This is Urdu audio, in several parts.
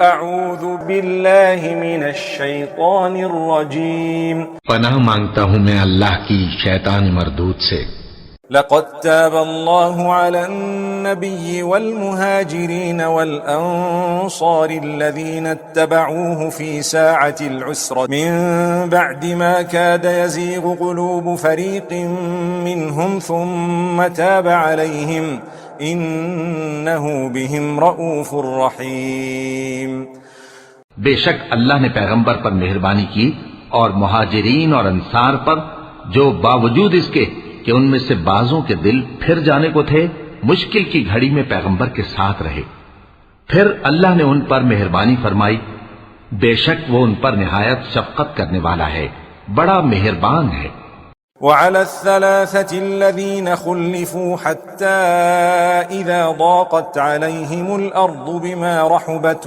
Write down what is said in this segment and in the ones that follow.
اعوذ باللہ من الشیطان الرجیم پناہ مانگتا ہوں میں اللہ کی شیطان مردود سے۔ لقد تاب اللہ علی النبی والمہاجرین والانصار الذین اتبعوه في ساعة العسرة من بعد ما كاد يزيغ قلوب فريق منهم ثم تاب عليهم انه بهم رؤوف رحیم۔ بے شک اللہ نے پیغمبر پر مہربانی کی اور مہاجرین اور انصار پر، جو باوجود اس کے کہ ان میں سے بعضوں کے دل پھر جانے کو تھے، مشکل کی گھڑی میں پیغمبر کے ساتھ رہے، پھر اللہ نے ان پر مہربانی فرمائی، بے شک وہ ان پر نہایت شفقت کرنے والا ہے، بڑا مہربان ہے۔ وعلى الثلاثة الذين خلفوا حتى إذا ضاقت عليهم الأرض بما رحبت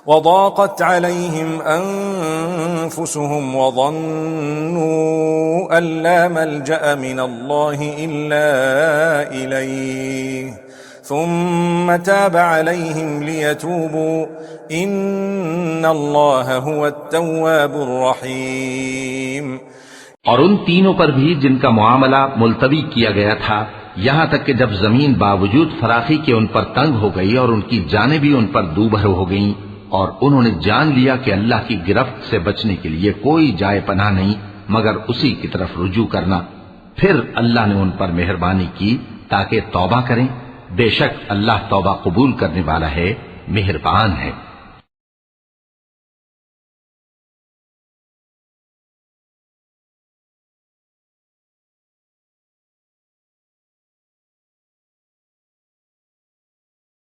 وضاقت عليهم أنفسهم وظنوا أن لا ملجأ من الله إلا إليه ثم تاب عليهم ليتوبوا ان اللہ هو التواب الرحیم۔ اور ان تینوں پر بھی جن کا معاملہ ملتوی کیا گیا تھا، یہاں تک کہ جب زمین باوجود فراخی کے ان پر تنگ ہو گئی اور ان کی جانیں بھی ان پر دوبھر ہو گئیں، اور انہوں نے جان لیا کہ اللہ کی گرفت سے بچنے کے لیے کوئی جائے پناہ نہیں مگر اسی کی طرف رجوع کرنا، پھر اللہ نے ان پر مہربانی کی تاکہ توبہ کریں، بے شک اللہ توبہ قبول کرنے والا ہے، مہربان ہے۔